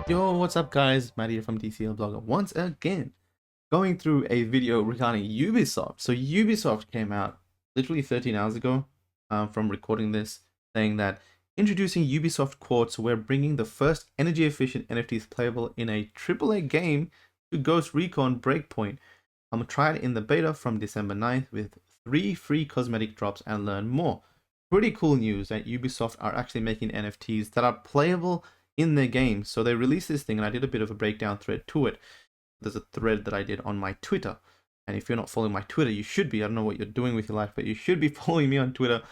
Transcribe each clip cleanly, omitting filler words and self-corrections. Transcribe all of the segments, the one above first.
Yo, what's up guys? Matt here from DCL Blogger once again, going through a video regarding Ubisoft. So Ubisoft came out literally 13 hours ago from recording this, saying that introducing Ubisoft Quartz, we're bringing the first energy efficient NFTs playable in a AAA game to Ghost Recon Breakpoint. Try it in the beta from December 9th with 3 free cosmetic drops and learn more. Pretty cool news that Ubisoft are actually making NFTs that are playable in their game. So they released this thing, and I did a bit of a breakdown thread to it. There's a thread that I did on my Twitter, and if you're not following my Twitter, you should be. I don't know what you're doing with your life, but you should be following me on Twitter.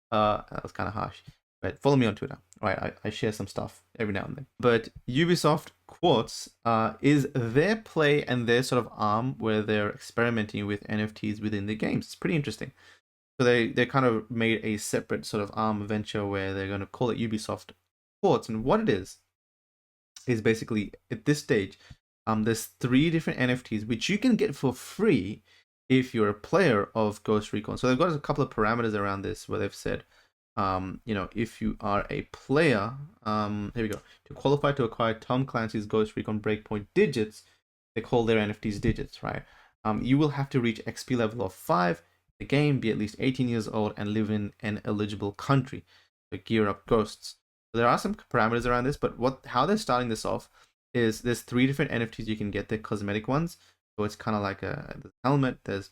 That was kind of harsh, but follow me on Twitter. Right, I share some stuff every now and then. But Ubisoft Quartz is their play and their sort of arm where they're experimenting with NFTs within the games. It's pretty interesting. So they kind of made a separate sort of arm venture where they're going to call it Ubisoft Quartz, and what it is basically at this stage, there's 3 different NFTs which you can get for free if you're a player of Ghost Recon. So they've got a couple of parameters around this where they've said, if you are a player, here we go, to qualify to acquire Tom Clancy's Ghost Recon Breakpoint digits, they call their NFTs digits, right? You will have to reach XP level of 5, the game, be at least 18 years old, and live in an eligible country. So gear up ghosts. So there are some parameters around this, but how they're starting this off is there's 3 different NFTs you can get. The cosmetic ones, so it's kind of like a helmet, there's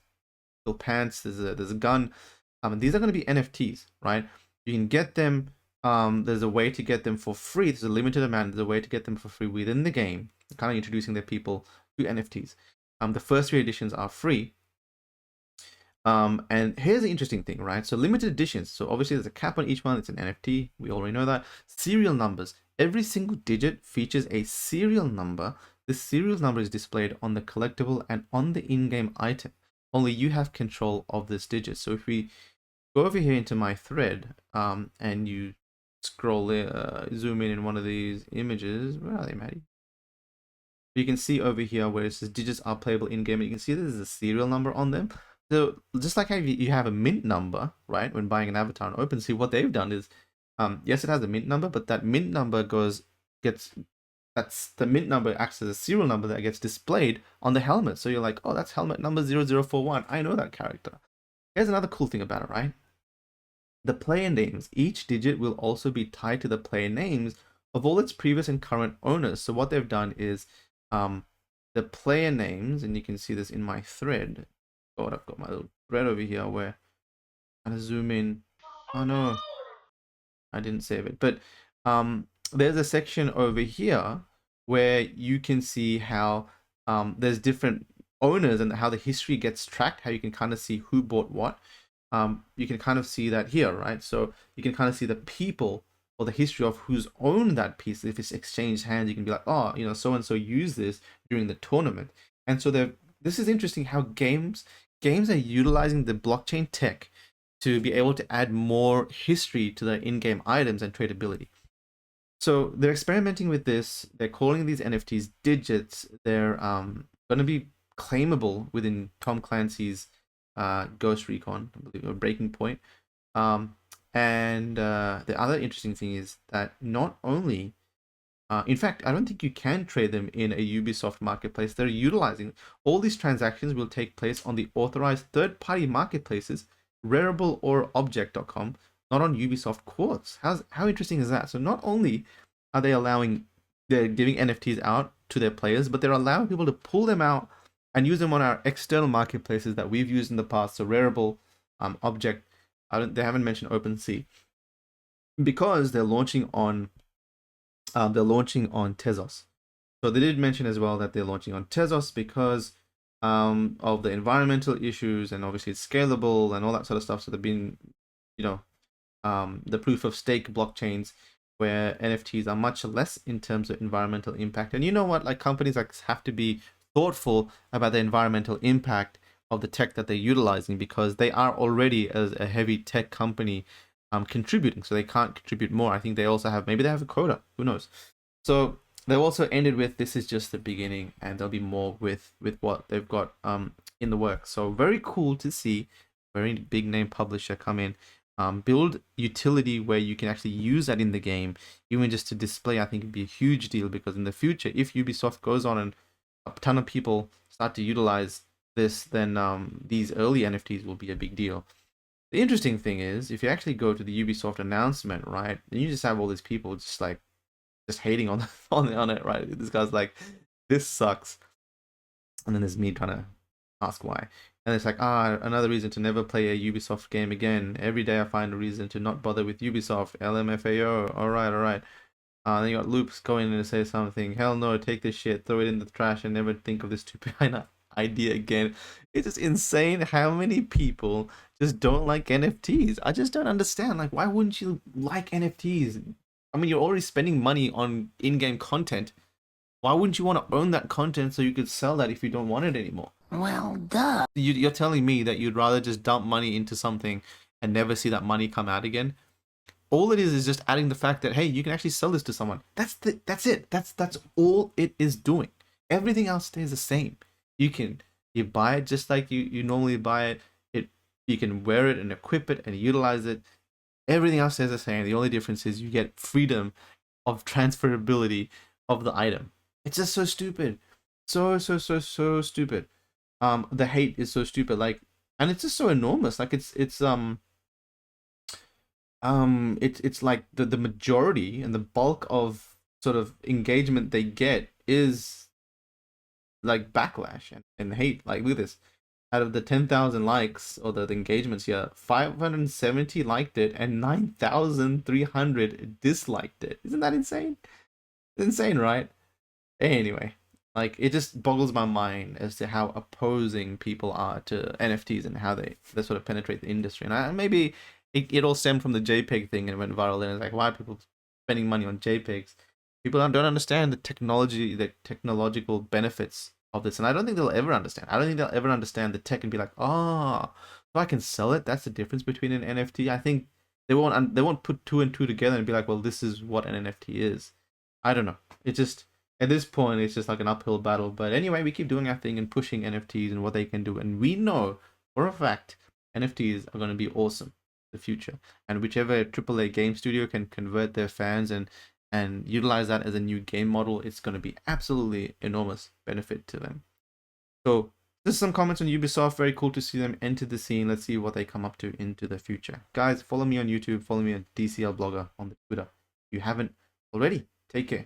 little pants, there's a gun. And these are going to be NFTs, right? You can get them. There's a way to get them for free. There's a limited amount. There's a way to get them for free within the game. Kind of introducing their people to NFTs. The first 3 editions are free. And here's the interesting thing, right? So limited editions. So obviously there's a cap on each one. It's an NFT. We already know that. Serial numbers. Every single digit features a serial number. This serial number is displayed on the collectible and on the in-game item. Only you have control of this digit. So if we go over here into my thread, and you scroll, zoom in one of these images. Where are they, Maddie? You can see over here where it says digits are playable in-game. You can see there's a serial number on them. So just like how you have a mint number, right, when buying an avatar on OpenSea, what they've done is, yes, it has a mint number, but that mint number that's the mint number acts as a serial number that gets displayed on the helmet. So you're like, oh, that's helmet number 0041. I know that character. Here's another cool thing about it, right? The player names. Each digit will also be tied to the player names of all its previous and current owners. So what they've done is, the player names, and you can see this in my thread. God, I've got my little thread over here where I'm gonna zoom in. Oh no, I didn't save it. But there's a section over here where you can see how there's different owners and how the history gets tracked, how you can kind of see who bought what. You can kind of see that here, right? So you can kind of see the people or the history of who's owned that piece. If it's exchanged hands, you can be like, oh, so and so used this during the tournament. And so this is interesting how games are utilizing the blockchain tech to be able to add more history to the in-game items and tradability. So they're experimenting with this. They're calling these NFTs digits. They're going to be claimable within Tom Clancy's Ghost Recon, I believe, or Breaking Point. And the other interesting thing is that not only, in fact, I don't think you can trade them in a Ubisoft marketplace. They're utilizing all these transactions will take place on the authorized third-party marketplaces, Rarible or Object.com, not on Ubisoft Quartz. How interesting is that? So not only are they're giving NFTs out to their players, but they're allowing people to pull them out and use them on our external marketplaces that we've used in the past. So Rarible, Object. They haven't mentioned OpenSea because they're launching on Tezos. So they did mention as well that they're launching on Tezos because of the environmental issues, and obviously it's scalable and all that sort of stuff. So they've been, the proof of stake blockchains where NFTs are much less in terms of environmental impact. And you know what? Like, companies have to be thoughtful about the environmental impact of the tech that they're utilizing, because they are already, as a heavy tech company, contributing, so they can't contribute more. I think they also maybe they have a quota, who knows. So they also ended with, this is just the beginning, and there'll be more with what they've got in the works. So very cool to see very big name publisher come in build utility where you can actually use that in the game, even just to display. I think it'd be a huge deal, because in the future, if Ubisoft goes on and a ton of people start to utilize this, then these early NFTs will be a big deal. The interesting thing is, if you actually go to the Ubisoft announcement, right, and you just have all these people just hating on on it, right? This guy's like, this sucks, and then there's me trying to ask why. And it's like, another reason to never play a Ubisoft game again. Every day I find a reason to not bother with Ubisoft. LMFAO. All right, all right. Then you got Loops going in to say something. Hell no, take this shit, throw it in the trash, and never think of this stupid idea again. It's just insane how many people just don't like NFTs. I just don't understand. Like, why wouldn't you like NFTs? I mean, you're already spending money on in-game content. Why wouldn't you want to own that content so you could sell that if you don't want it anymore? Well, duh. You're telling me that you'd rather just dump money into something and never see that money come out again? All it is just adding the fact that, hey, you can actually sell this to someone. That's it. That's all it is doing. Everything else stays the same. You buy it just like you normally buy it. You can wear it and equip it and utilize it. Everything else stays the same. The only difference is you get freedom of transferability of the item. It's just so stupid. So stupid. The hate is so stupid. Like, and it's just so enormous. Like, it's like the majority and the bulk of sort of engagement they get is like backlash and hate. Like, look at this. Out of the 10,000 likes, or the engagements here, 570 liked it and 9,300 disliked it. Isn't that insane? It's insane, right? Anyway, like, it just boggles my mind as to how opposing people are to NFTs and how they sort of penetrate the industry. And maybe it all stemmed from the JPEG thing and went viral. And it's like, why are people spending money on JPEGs? People don't understand the technological benefits of this, and I don't think they'll ever understand. I don't think they'll ever understand the tech and be like, so I can sell it. That's the difference between an NFT. I think they won't put two and two together and be like, well, this is what an NFT is. I don't know. It just, at this point, it's just like an uphill battle. But anyway, we keep doing our thing and pushing NFTs and what they can do, and we know for a fact NFTs are going to be awesome in the future. And whichever AAA game studio can convert their fans and utilize that as a new game model, it's going to be absolutely enormous benefit to them. So just some comments on Ubisoft. Very cool to see them enter the scene. Let's see what they come up to into the future. Guys, follow me on YouTube. Follow me on DCL Blogger on the Twitter. If you haven't already, take care.